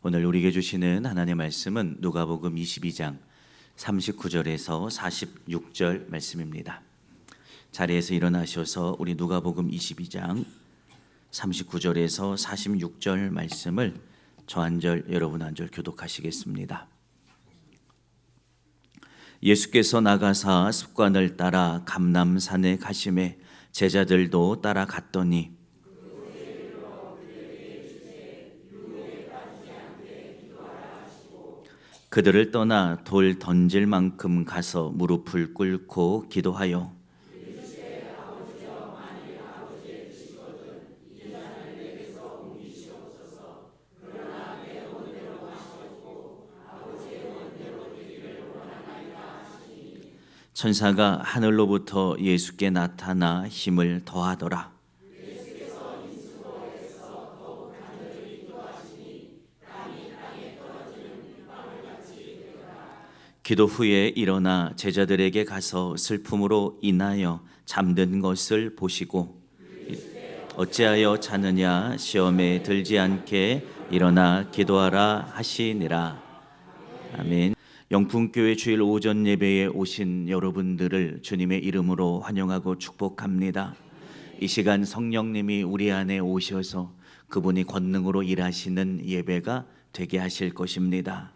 오늘 우리에게 주시는 하나님의 말씀은 누가복음 22장 39절에서 46절 말씀입니다. 자리에서 일어나셔서 우리 누가복음 22장 39절에서 46절 말씀을 저 한 절 여러분 한 절 교독하시겠습니다. 예수께서 나가사 습관을 따라 감람산에 가심에 제자들도 따라갔더니 그들을 떠나 돌 던질 만큼 가서 무릎을 꿇고 기도하여 천사가 하늘로부터 예수께 나타나 힘을 더하더라. 기도 후에 일어나 제자들에게 가서 슬픔으로 인하여 잠든 것을 보시고 어찌하여 자느냐 시험에 들지 않게 일어나 기도하라 하시니라. 아멘. 영풍교회 주일 오전 예배에 오신 여러분들을 주님의 이름으로 환영하고 축복합니다. 이 시간 성령님이 우리 안에 오셔서 그분이 권능으로 일하시는 예배가 되게 하실 것입니다.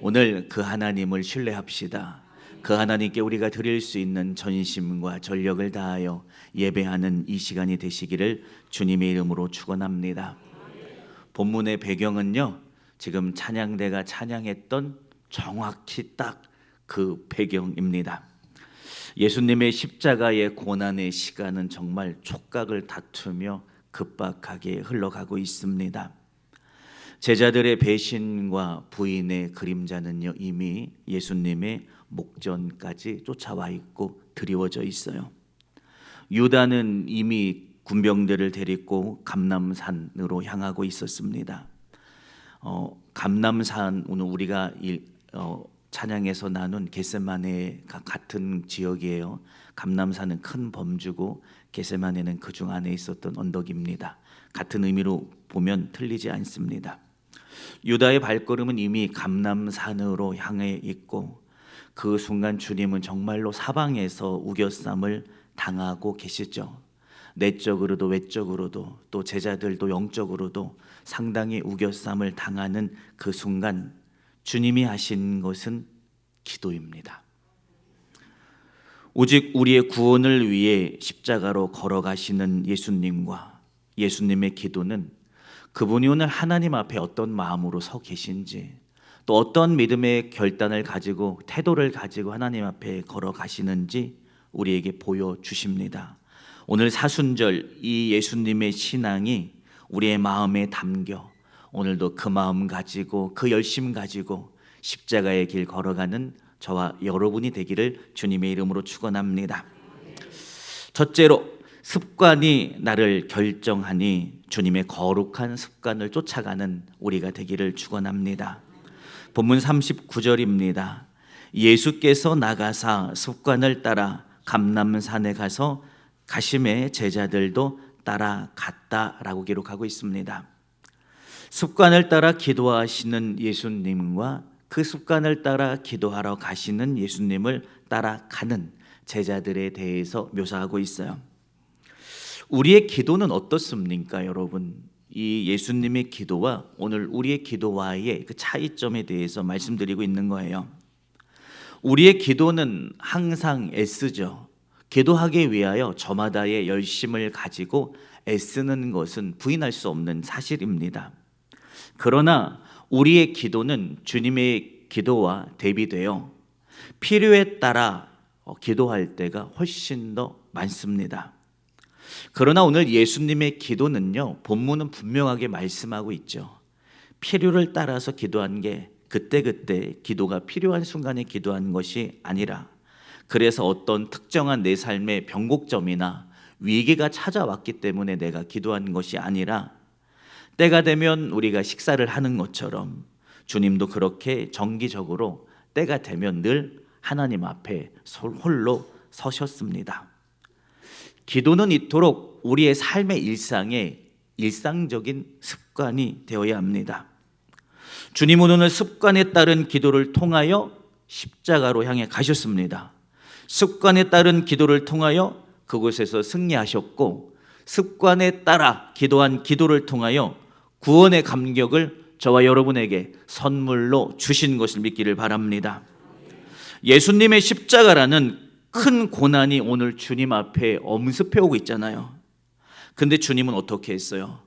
오늘 그 하나님을 신뢰합시다. 그 하나님께 우리가 드릴 수 있는 전심과 전력을 다하여 예배하는 이 시간이 되시기를 주님의 이름으로 축원합니다. 본문의 배경은요, 지금 찬양대가 찬양했던 정확히 딱 그 배경입니다. 예수님의 십자가의 고난의 시간은 정말 촉각을 다투며 급박하게 흘러가고 있습니다. 제자들의 배신과 부인의 그림자는요, 이미 예수님의 목전까지 쫓아와 있고 드리워져 있어요. 유다는 이미 군병들을 데리고 감람산으로 향하고 있었습니다. 감람산, 오늘 우리가 찬양에서 나눈 겟세마네가 같은 지역이에요. 감람산은 큰 범주고 겟세마네는 그중 안에 있었던 언덕입니다. 같은 의미로 보면 틀리지 않습니다. 유다의 발걸음은 이미 감람산으로 향해 있고 그 순간 주님은 정말로 사방에서 우겨쌈을 당하고 계시죠. 내적으로도 외적으로도 또 제자들도 영적으로도 상당히 우겨쌈을 당하는 그 순간 주님이 하신 것은 기도입니다. 오직 우리의 구원을 위해 십자가로 걸어가시는 예수님과 예수님의 기도는 그분이 오늘 하나님 앞에 어떤 마음으로 서 계신지, 또 어떤 믿음의 결단을 가지고 태도를 가지고 하나님 앞에 걸어가시는지 우리에게 보여주십니다. 오늘 사순절 이 예수님의 신앙이 우리의 마음에 담겨 오늘도 그 마음 가지고 그 열심 가지고 십자가의 길 걸어가는 저와 여러분이 되기를 주님의 이름으로 축원합니다. 첫째로, 습관이 나를 결정하니 주님의 거룩한 습관을 쫓아가는 우리가 되기를 축원합니다. 본문 39절입니다. 예수께서 나가사 습관을 따라 감람산에 가서 가심에 제자들도 따라갔다라고 기록하고 있습니다. 습관을 따라 기도하시는 예수님과 그 습관을 따라 기도하러 가시는 예수님을 따라가는 제자들에 대해서 묘사하고 있어요. 우리의 기도는 어떻습니까, 여러분? 이 예수님의 기도와 오늘 우리의 기도와의 그 차이점에 대해서 말씀드리고 있는 거예요. 우리의 기도는 항상 애쓰죠. 기도하기 위하여 저마다의 열심을 가지고 애쓰는 것은 부인할 수 없는 사실입니다. 그러나 우리의 기도는 주님의 기도와 대비되어 필요에 따라 기도할 때가 훨씬 더 많습니다. 그러나 오늘 예수님의 기도는요, 본문은 분명하게 말씀하고 있죠. 필요를 따라서 기도한 게 그때그때 기도가 필요한 순간에 기도한 것이 아니라, 그래서 어떤 특정한 내 삶의 변곡점이나 위기가 찾아왔기 때문에 내가 기도한 것이 아니라, 때가 되면 우리가 식사를 하는 것처럼 주님도 그렇게 정기적으로 때가 되면 늘 하나님 앞에 홀로 서셨습니다. 기도는 이토록 우리의 삶의 일상에 일상적인 습관이 되어야 합니다. 주님은 오늘 습관에 따른 기도를 통하여 십자가로 향해 가셨습니다. 습관에 따른 기도를 통하여 그곳에서 승리하셨고, 습관에 따라 기도한 기도를 통하여 구원의 감격을 저와 여러분에게 선물로 주신 것을 믿기를 바랍니다. 예수님의 십자가라는 큰 고난이 오늘 주님 앞에 엄습해 오고 있잖아요. 근데 주님은 어떻게 했어요?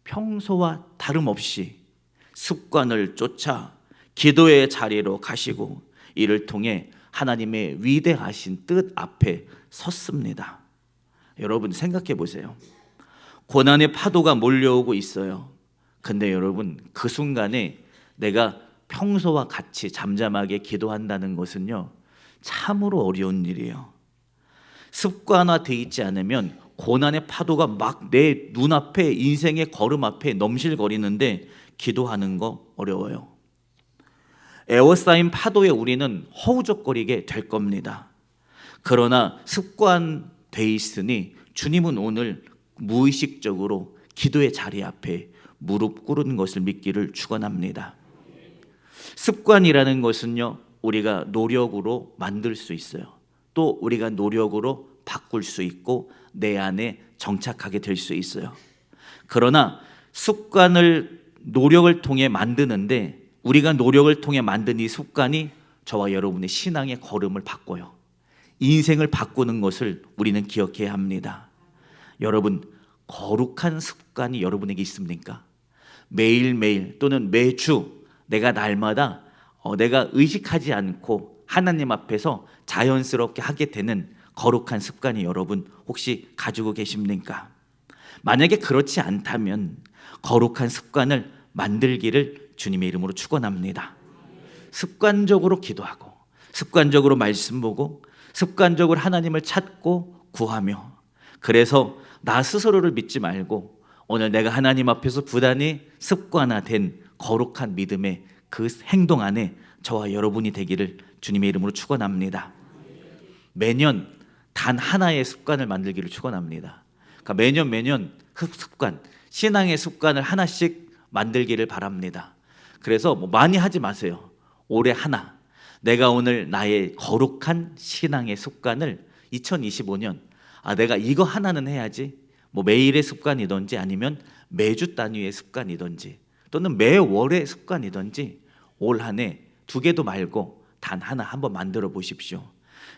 평소와 다름없이 습관을 쫓아 기도의 자리로 가시고 이를 통해 하나님의 위대하신 뜻 앞에 섰습니다. 여러분 생각해 보세요. 고난의 파도가 몰려오고 있어요. 근데 여러분 그 순간에 내가 평소와 같이 잠잠하게 기도한다는 것은요, 참으로 어려운 일이에요. 습관화되어 있지 않으면 고난의 파도가 막 내 눈앞에, 인생의 걸음 앞에 넘실거리는데 기도하는 거 어려워요. 에워싸인 파도에 우리는 허우적거리게 될 겁니다. 그러나 습관돼 있으니 주님은 오늘 무의식적으로 기도의 자리 앞에 무릎 꿇은 것을 믿기를 축원합니다. 습관이라는 것은요, 우리가 노력으로 만들 수 있어요. 또 우리가 노력으로 바꿀 수 있고 내 안에 정착하게 될 수 있어요. 그러나 습관을 노력을 통해 만드는데, 우리가 노력을 통해 만든 이 습관이 저와 여러분의 신앙의 걸음을 바꿔요. 인생을 바꾸는 것을 우리는 기억해야 합니다. 여러분, 거룩한 습관이 여러분에게 있습니까? 매일매일 또는 매주 내가 날마다 내가 의식하지 않고 하나님 앞에서 자연스럽게 하게 되는 거룩한 습관이 여러분 혹시 가지고 계십니까? 만약에 그렇지 않다면 거룩한 습관을 만들기를 주님의 이름으로 축원합니다. 습관적으로 기도하고, 습관적으로 말씀 보고, 습관적으로 하나님을 찾고 구하며, 그래서 나 스스로를 믿지 말고 오늘 내가 하나님 앞에서 부단히 습관화된 거룩한 믿음의 그 행동 안에 저와 여러분이 되기를 주님의 이름으로 축원합니다. 매년 단 하나의 습관을 만들기를 축원합니다. 그러니까 매년 습관, 신앙의 습관을 하나씩 만들기를 바랍니다. 그래서 많이 하지 마세요. 올해 하나, 내가 오늘 나의 거룩한 신앙의 습관을 2025년 내가 이거 하나는 해야지. 매일의 습관이든지 아니면 매주 단위의 습관이든지 또는 매월의 습관이든지 올 한 해 2개도 말고 단 하나 한번 만들어 보십시오.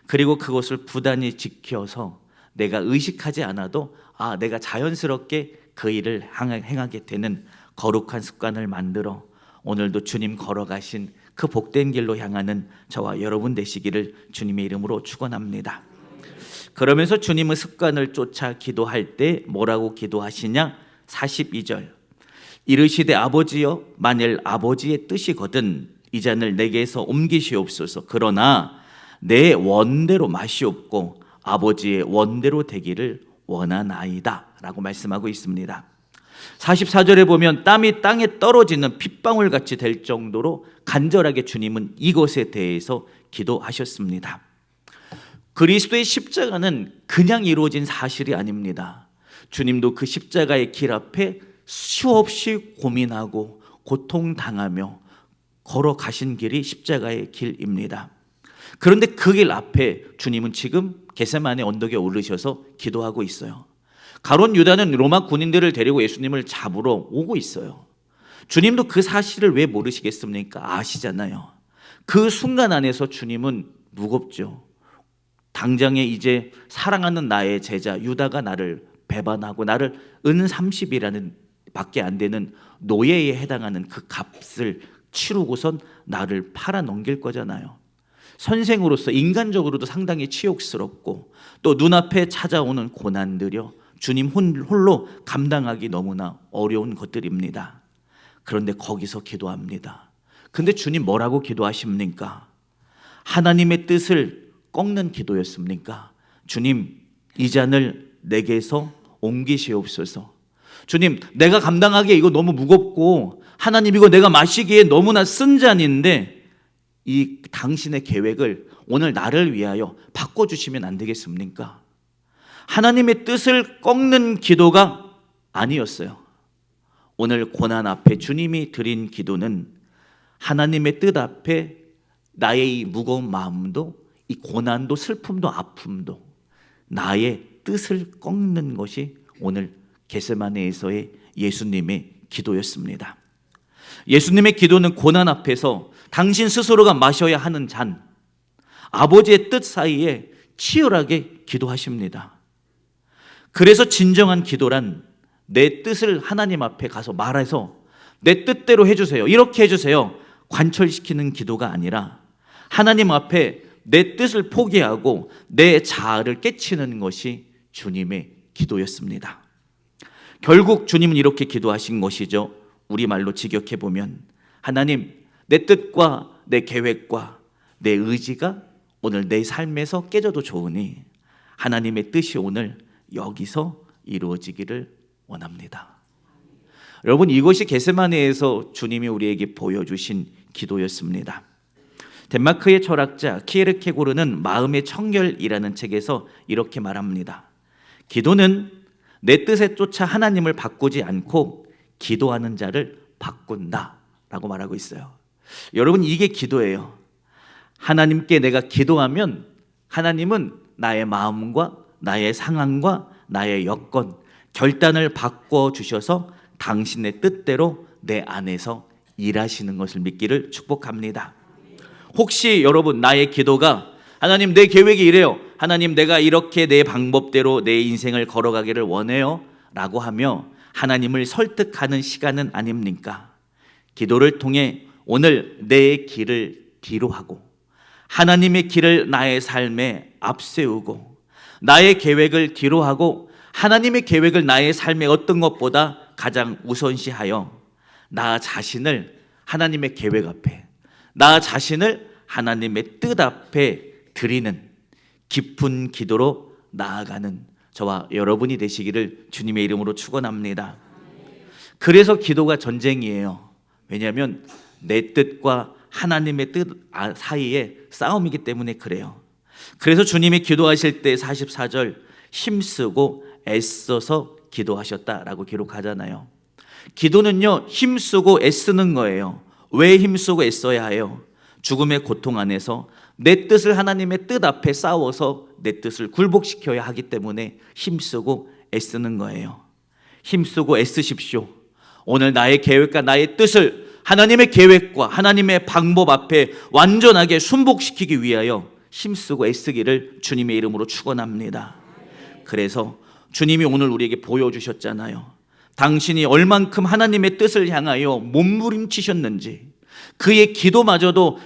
그리고 그것을 부단히 지켜서 내가 의식하지 않아도 내가 자연스럽게 그 일을 행하게 되는 거룩한 습관을 만들어 오늘도 주님 걸어가신 그 복된 길로 향하는 저와 여러분 되시기를 주님의 이름으로 축원합니다. 그러면서 주님은 습관을 쫓아 기도할 때 뭐라고 기도하시냐? 42절, 이르시되 아버지여, 만일 아버지의 뜻이거든 이 잔을 내게서 옮기시옵소서. 그러나 내 원대로 마시옵고 아버지의 원대로 되기를 원하나이다 라고 말씀하고 있습니다. 44절에 보면 땀이 땅에 떨어지는 핏방울 같이 될 정도로 간절하게 주님은 이것에 대해서 기도하셨습니다. 그리스도의 십자가는 그냥 이루어진 사실이 아닙니다. 주님도 그 십자가의 길 앞에 수없이 고민하고 고통당하며 걸어가신 길이 십자가의 길입니다. 그런데 그 길 앞에 주님은 지금 겟세마네 언덕에 오르셔서 기도하고 있어요. 가룟 유다는 로마 군인들을 데리고 예수님을 잡으러 오고 있어요. 주님도 그 사실을 왜 모르시겠습니까? 아시잖아요. 그 순간 안에서 주님은 무겁죠. 당장에 이제 사랑하는 나의 제자 유다가 나를 배반하고 나를 은 30이라는 밖에 안 되는 노예에 해당하는 그 값을 치르고선 나를 팔아 넘길 거잖아요. 선생으로서 인간적으로도 상당히 치욕스럽고 또 눈앞에 찾아오는 고난들이요, 주님 홀로 감당하기 너무나 어려운 것들입니다. 그런데 거기서 기도합니다. 근데 주님 뭐라고 기도하십니까? 하나님의 뜻을 꺾는 기도였습니까? 주님, 이 잔을 내게서 옮기시옵소서. 주님, 내가 감당하기에 이거 너무 무겁고 하나님 이거 내가 마시기에 너무나 쓴 잔인데 이 당신의 계획을 오늘 나를 위하여 바꿔주시면 안 되겠습니까? 하나님의 뜻을 꺾는 기도가 아니었어요. 오늘 고난 앞에 주님이 드린 기도는 하나님의 뜻 앞에 나의 이 무거운 마음도, 이 고난도, 슬픔도, 아픔도 나의 뜻을 꺾는 것이 오늘 겟세마네에서의 예수님의 기도였습니다. 예수님의 기도는 고난 앞에서 당신 스스로가 마셔야 하는 잔, 아버지의 뜻 사이에 치열하게 기도하십니다. 그래서 진정한 기도란 내 뜻을 하나님 앞에 가서 말해서 내 뜻대로 해주세요, 이렇게 해주세요, 관철시키는 기도가 아니라 하나님 앞에 내 뜻을 포기하고 내 자아를 깨치는 것이 주님의 기도였습니다. 결국 주님은 이렇게 기도하신 것이죠. 우리말로 직역해보면, 하나님, 내 뜻과 내 계획과 내 의지가 오늘 내 삶에서 깨져도 좋으니 하나님의 뜻이 오늘 여기서 이루어지기를 원합니다. 여러분, 이것이 겟세마네에서 주님이 우리에게 보여주신 기도였습니다. 덴마크의 철학자 키에르케고르는 마음의 청결이라는 책에서 이렇게 말합니다. 기도는 내 뜻에 쫓아 하나님을 바꾸지 않고 기도하는 자를 바꾼다 라고 말하고 있어요. 여러분, 이게 기도예요. 하나님께 내가 기도하면 하나님은 나의 마음과 나의 상황과 나의 여건, 결단을 바꿔주셔서 당신의 뜻대로 내 안에서 일하시는 것을 믿기를 축복합니다. 혹시 여러분, 나의 기도가 하나님, 내 계획이 이래요, 하나님, 내가 이렇게 내 방법대로 내 인생을 걸어가기를 원해요 라고 하며 하나님을 설득하는 시간은 아닙니까? 기도를 통해 오늘 내 길을 뒤로 하고 하나님의 길을 나의 삶에 앞세우고 나의 계획을 뒤로 하고 하나님의 계획을 나의 삶의 어떤 것보다 가장 우선시하여 나 자신을 하나님의 계획 앞에, 나 자신을 하나님의 뜻 앞에 드리는 깊은 기도로 나아가는 저와 여러분이 되시기를 주님의 이름으로 축원합니다. 그래서 기도가 전쟁이에요. 왜냐하면 내 뜻과 하나님의 뜻 사이에 싸움이기 때문에 그래요. 그래서 주님이 기도하실 때 44절 힘쓰고 애써서 기도하셨다라고 기록하잖아요. 기도는요, 힘쓰고 애쓰는 거예요. 왜 힘쓰고 애써야 해요? 죽음의 고통 안에서 내 뜻을 하나님의 뜻 앞에 싸워서 내 뜻을 굴복시켜야 하기 때문에 힘쓰고 애쓰는 거예요. 힘쓰고 애쓰십시오. 오늘 나의 계획과 나의 뜻을 하나님의 계획과 하나님의 방법 앞에 완전하게 순복시키기 위하여 힘쓰고 애쓰기를 주님의 이름으로 축원합니다. 그래서 주님이 오늘 우리에게 보여주셨잖아요. 당신이 얼만큼 하나님의 뜻을 향하여 몸부림치셨는지, 그의 기도마저도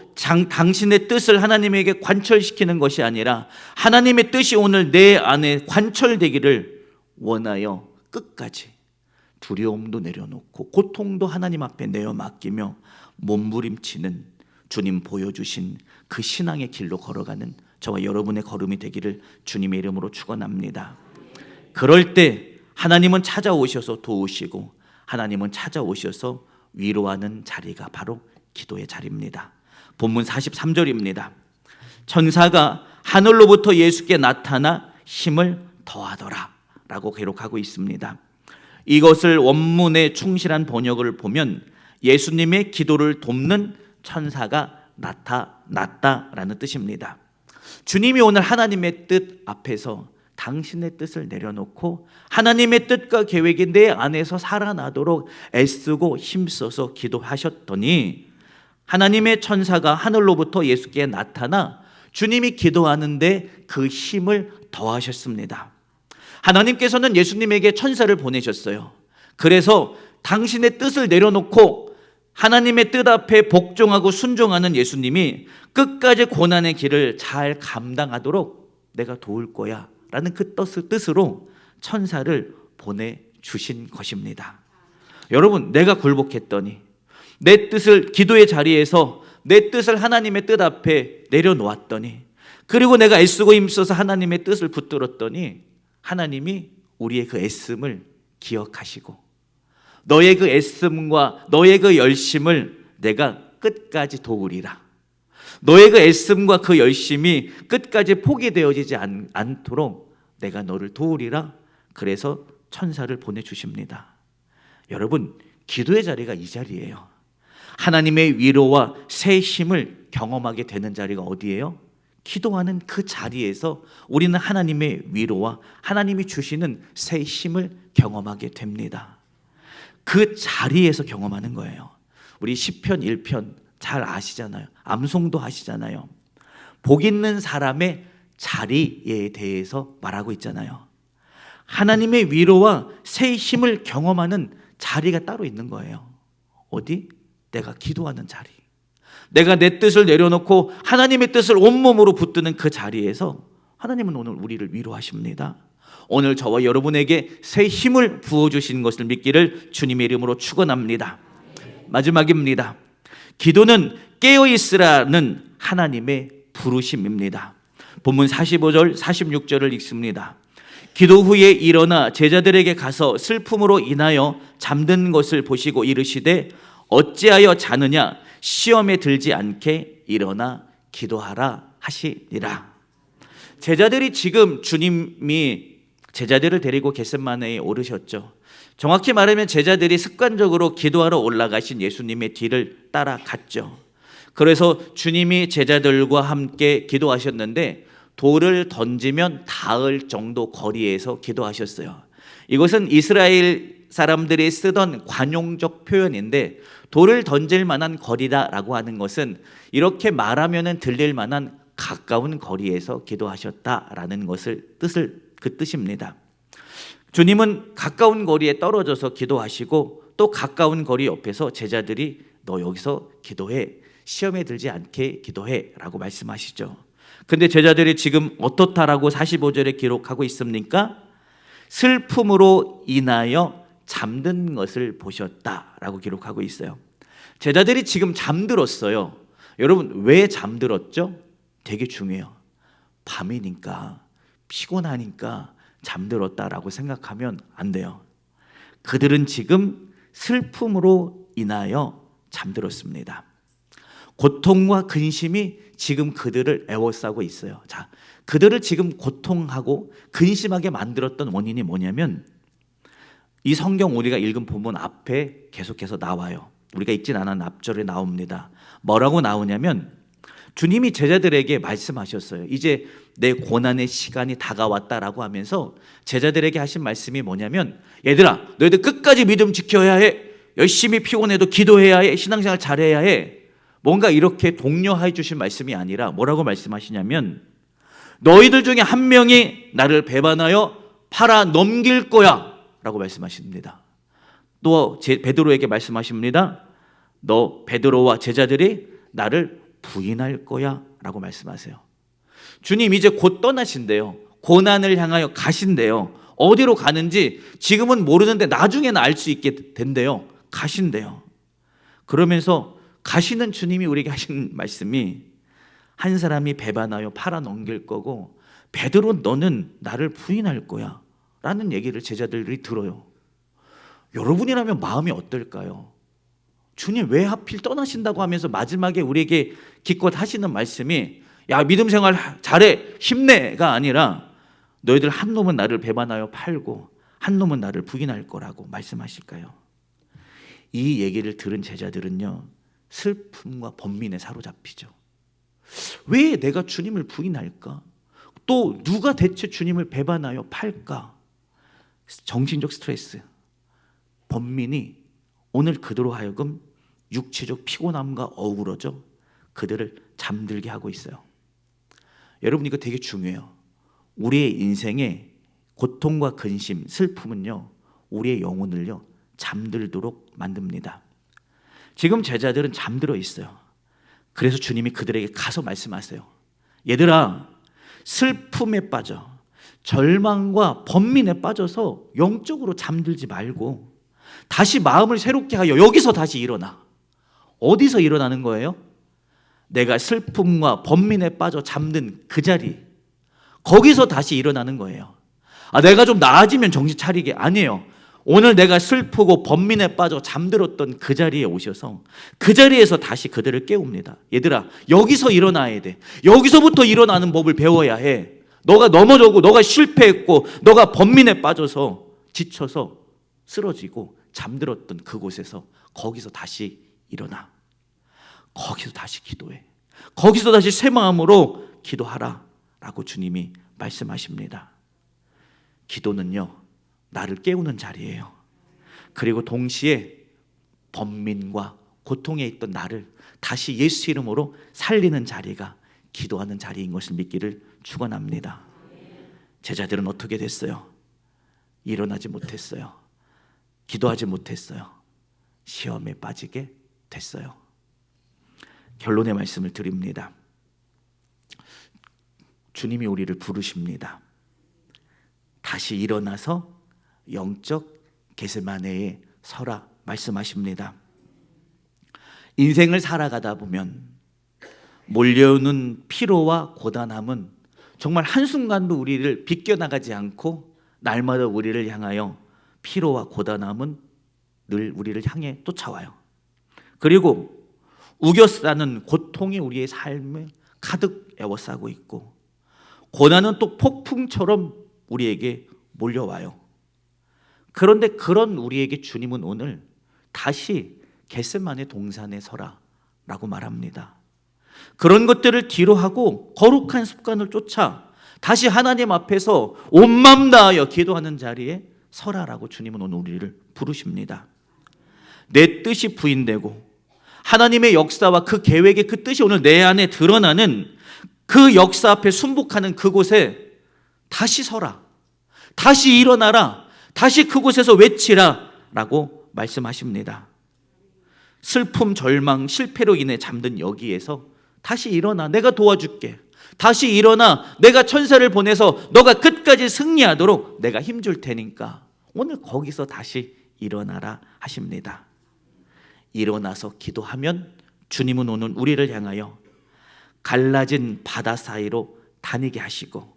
당신의 뜻을 하나님에게 관철시키는 것이 아니라 하나님의 뜻이 오늘 내 안에 관철되기를 원하여 끝까지 두려움도 내려놓고 고통도 하나님 앞에 내어 맡기며 몸부림치는 주님 보여주신 그 신앙의 길로 걸어가는 저와 여러분의 걸음이 되기를 주님의 이름으로 축원합니다. 그럴 때 하나님은 찾아오셔서 도우시고 하나님은 찾아오셔서 위로하는 자리가 바로 기도의 자리입니다. 본문 43절입니다. 천사가 하늘로부터 예수께 나타나 힘을 더하더라 라고 기록하고 있습니다. 이것을 원문의 충실한 번역을 보면 예수님의 기도를 돕는 천사가 나타났다라는 뜻입니다. 주님이 오늘 하나님의 뜻 앞에서 당신의 뜻을 내려놓고 하나님의 뜻과 계획이 내 안에서 살아나도록 애쓰고 힘써서 기도하셨더니 하나님의 천사가 하늘로부터 예수께 나타나 주님이 기도하는데 그 힘을 더하셨습니다. 하나님께서는 예수님에게 천사를 보내셨어요. 그래서 당신의 뜻을 내려놓고 하나님의 뜻 앞에 복종하고 순종하는 예수님이 끝까지 고난의 길을 잘 감당하도록 내가 도울 거야 라는 그 뜻으로 천사를 보내주신 것입니다. 여러분, 내가 굴복했더니 내 뜻을 기도의 자리에서 내 뜻을 하나님의 뜻 앞에 내려놓았더니, 그리고 내가 애쓰고 힘써서 하나님의 뜻을 붙들었더니 하나님이 우리의 그 애씀을 기억하시고 너의 그 애씀과 너의 그 열심을 내가 끝까지 도우리라, 너의 그 애씀과 그 열심이 끝까지 포기되어지지 않도록 내가 너를 도우리라. 그래서 천사를 보내주십니다. 여러분, 기도의 자리가 이 자리예요. 하나님의 위로와 새 힘을 경험하게 되는 자리가 어디예요? 기도하는 그 자리에서 우리는 하나님의 위로와 하나님이 주시는 새 힘을 경험하게 됩니다. 그 자리에서 경험하는 거예요. 우리 시편 1편 잘 아시잖아요. 암송도 하시잖아요. 복 있는 사람의 자리에 대해서 말하고 있잖아요. 하나님의 위로와 새 힘을 경험하는 자리가 따로 있는 거예요. 어디? 내가 기도하는 자리. 내가 내 뜻을 내려놓고 하나님의 뜻을 온몸으로 붙드는 그 자리에서 하나님은 오늘 우리를 위로하십니다. 오늘 저와 여러분에게 새 힘을 부어주시는 것을 믿기를 주님의 이름으로 축원합니다. 마지막입니다. 기도는 깨어있으라는 하나님의 부르심입니다. 본문 45절 46절을 읽습니다. 기도 후에 일어나 제자들에게 가서 슬픔으로 인하여 잠든 것을 보시고 이르시되 어찌하여 자느냐 시험에 들지 않게 일어나 기도하라 하시니라. 제자들이 지금 주님이 제자들을 데리고 겟세마네에 오르셨죠. 정확히 말하면 제자들이 습관적으로 기도하러 올라가신 예수님의 뒤를 따라갔죠. 그래서 주님이 제자들과 함께 기도하셨는데 돌을 던지면 닿을 정도 거리에서 기도하셨어요. 이것은 이스라엘 사람들이 쓰던 관용적 표현인데 돌을 던질 만한 거리다라고 하는 것은 이렇게 말하면 들릴 만한 가까운 거리에서 기도하셨다라는 그 뜻입니다. 주님은 가까운 거리에 떨어져서 기도하시고 또 가까운 거리 옆에서 제자들이 너 여기서 기도해, 시험에 들지 않게 기도해 라고 말씀하시죠. 근데 제자들이 지금 어떻다라고 45절에 기록하고 있습니까? 슬픔으로 인하여 잠든 것을 보셨다라고 기록하고 있어요. 제자들이 지금 잠들었어요. 여러분 왜 잠들었죠? 되게 중요해요. 밤이니까 피곤하니까 잠들었다라고 생각하면 안 돼요. 그들은 지금 슬픔으로 인하여 잠들었습니다. 고통과 근심이 지금 그들을 애워싸고 있어요. 자, 그들을 지금 고통하고 근심하게 만들었던 원인이 뭐냐면 이 성경 우리가 읽은 본문 앞에 계속해서 나와요. 우리가 읽진 않은 앞절에 나옵니다. 뭐라고 나오냐면 주님이 제자들에게 말씀하셨어요. 이제 내 고난의 시간이 다가왔다라고 하면서 제자들에게 하신 말씀이 뭐냐면 얘들아 너희들 끝까지 믿음 지켜야 해. 열심히 피곤해도 기도해야 해. 신앙생활 잘해야 해. 뭔가 이렇게 독려해 주신 말씀이 아니라 뭐라고 말씀하시냐면 너희들 중에 한 명이 나를 배반하여 팔아 넘길 거야 라고 말씀하십니다. 또 베드로에게 말씀하십니다. 너 베드로와 제자들이 나를 부인할 거야 라고 말씀하세요. 주님 이제 곧 떠나신대요. 고난을 향하여 가신대요. 어디로 가는지 지금은 모르는데 나중에는 알 수 있게 된대요. 가신대요. 그러면서 가시는 주님이 우리에게 하신 말씀이 한 사람이 배반하여 팔아 넘길 거고 베드로 너는 나를 부인할 거야 라는 얘기를 제자들이 들어요. 여러분이라면 마음이 어떨까요? 주님 왜 하필 떠나신다고 하면서 마지막에 우리에게 기껏 하시는 말씀이 야 믿음 생활 잘해 힘내가 아니라 너희들 한 놈은 나를 배반하여 팔고 한 놈은 나를 부인할 거라고 말씀하실까요? 이 얘기를 들은 제자들은요 슬픔과 번민에 사로잡히죠. 왜 내가 주님을 부인할까? 또 누가 대체 주님을 배반하여 팔까? 정신적 스트레스, 번민이 오늘 그대로 하여금 육체적 피곤함과 어우러져 그들을 잠들게 하고 있어요. 여러분 이거 되게 중요해요. 우리의 인생에 고통과 근심, 슬픔은요 우리의 영혼을요 잠들도록 만듭니다. 지금 제자들은 잠들어 있어요. 그래서 주님이 그들에게 가서 말씀하세요. 얘들아 슬픔에 빠져 절망과 번민에 빠져서 영적으로 잠들지 말고 다시 마음을 새롭게 하여 여기서 다시 일어나. 어디서 일어나는 거예요? 내가 슬픔과 번민에 빠져 잠든 그 자리, 거기서 다시 일어나는 거예요. 내가 좀 나아지면 정신 차리게 아니에요. 오늘 내가 슬프고 번민에 빠져 잠들었던 그 자리에 오셔서 그 자리에서 다시 그들을 깨웁니다. 얘들아 여기서 일어나야 돼. 여기서부터 일어나는 법을 배워야 해. 너가 넘어져고 너가 실패했고 너가 번민에 빠져서 지쳐서 쓰러지고 잠들었던 그곳에서 거기서 다시 일어나. 거기서 다시 기도해. 거기서 다시 새 마음으로 기도하라 라고 주님이 말씀하십니다. 기도는요, 나를 깨우는 자리예요. 그리고 동시에 번민과 고통에 있던 나를 다시 예수 이름으로 살리는 자리가 기도하는 자리인 것을 믿기를 축원합니다. 제자들은 어떻게 됐어요? 일어나지 못했어요. 기도하지 못했어요. 시험에 빠지게 됐어요. 결론의 말씀을 드립니다. 주님이 우리를 부르십니다. 다시 일어나서 영적 겟세마네에 서라 말씀하십니다. 인생을 살아가다 보면 몰려오는 피로와 고단함은 정말 한순간도 우리를 비껴나가지 않고 날마다 우리를 향하여 피로와 고단함은 늘 우리를 향해 쫓아와요. 그리고 우겨싸는 고통이 우리의 삶에 가득 에워싸고 있고, 고난은 또 폭풍처럼 우리에게 몰려와요. 그런데 그런 우리에게 주님은 오늘 다시 겟세마네 동산에 서라 라고 말합니다. 그런 것들을 뒤로 하고 거룩한 습관을 쫓아 다시 하나님 앞에서 온 마음 다하여 기도하는 자리에 서라라고 주님은 오늘 우리를 부르십니다. 내 뜻이 부인되고 하나님의 역사와 그 계획의 그 뜻이 오늘 내 안에 드러나는 그 역사 앞에 순복하는 그곳에 다시 서라, 다시 일어나라, 다시 그곳에서 외치라 라고 말씀하십니다. 슬픔, 절망, 실패로 인해 잠든 여기에서 다시 일어나, 내가 도와줄게. 다시 일어나, 내가 천사를 보내서 너가 끝까지 승리하도록 내가 힘줄 테니까 오늘 거기서 다시 일어나라 하십니다. 일어나서 기도하면 주님은 오늘 우리를 향하여 갈라진 바다 사이로 다니게 하시고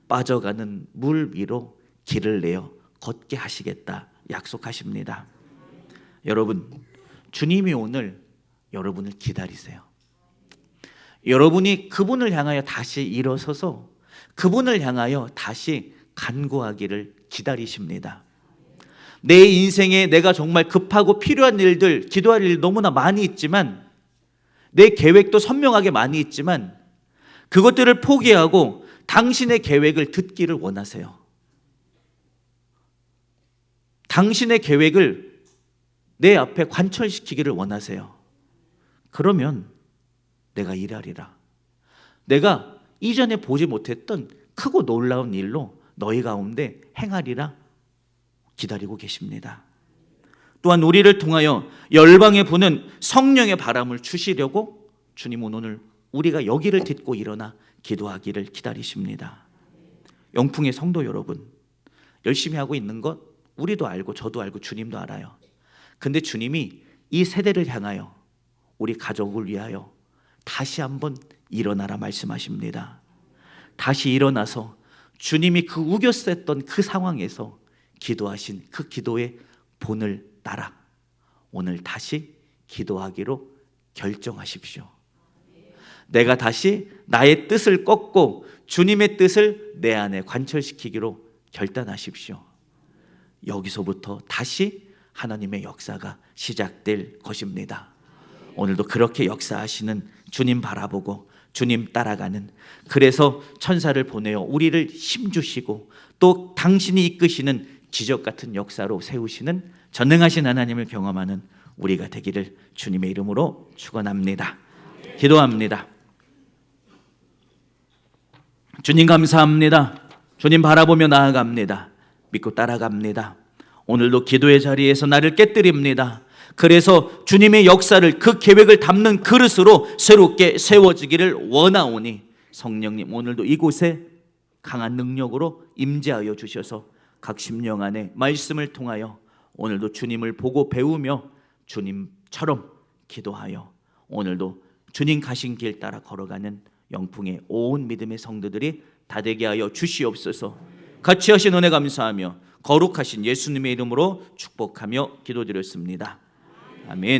빠져가는 물 위로 길을 내어 걷게 하시겠다 약속하십니다. 여러분, 주님이 오늘 여러분을 기다리세요. 여러분이 그분을 향하여 다시 일어서서 그분을 향하여 다시 간구하기를 기다리십니다. 내 인생에 내가 정말 급하고 필요한 일들, 기도할 일 너무나 많이 있지만, 내 계획도 선명하게 많이 있지만 그것들을 포기하고 당신의 계획을 듣기를 원하세요. 당신의 계획을 내 앞에 관철시키기를 원하세요. 그러면 내가 일하리라. 내가 이전에 보지 못했던 크고 놀라운 일로 너희 가운데 행하리라 기다리고 계십니다. 또한 우리를 통하여 열방에 부는 성령의 바람을 주시려고 주님은 오늘 우리가 여기를 딛고 일어나 기도하기를 기다리십니다. 영풍의 성도 여러분, 열심히 하고 있는 것 우리도 알고 저도 알고 주님도 알아요. 근데 주님이 이 세대를 향하여 우리 가족을 위하여 다시 한번 일어나라 말씀하십니다. 다시 일어나서 주님이 그 우겨쌌던 그 상황에서 기도하신 그 기도의 본을 따라 오늘 다시 기도하기로 결정하십시오. 내가 다시 나의 뜻을 꺾고 주님의 뜻을 내 안에 관철시키기로 결단하십시오. 여기서부터 다시 하나님의 역사가 시작될 것입니다. 오늘도 그렇게 역사하시는 주님 바라보고 주님 따라가는, 그래서 천사를 보내어 우리를 힘주시고 또 당신이 이끄시는 기적 같은 역사로 세우시는 전능하신 하나님을 경험하는 우리가 되기를 주님의 이름으로 축원합니다. 기도합니다. 주님 감사합니다. 주님 바라보며 나아갑니다. 믿고 따라갑니다. 오늘도 기도의 자리에서 나를 깨뜨립니다. 그래서 주님의 역사를, 그 계획을 담는 그릇으로 새롭게 세워지기를 원하오니 성령님 오늘도 이곳에 강한 능력으로 임재하여 주셔서 각 심령 안에 말씀을 통하여 오늘도 주님을 보고 배우며 주님처럼 기도하여 오늘도 주님 가신 길 따라 걸어가는 영풍의 온 믿음의 성도들이 다 되게 하여 주시옵소서. 같이 하신 은혜 감사하며 거룩하신 예수님의 이름으로 축복하며 기도드렸습니다. 아멘.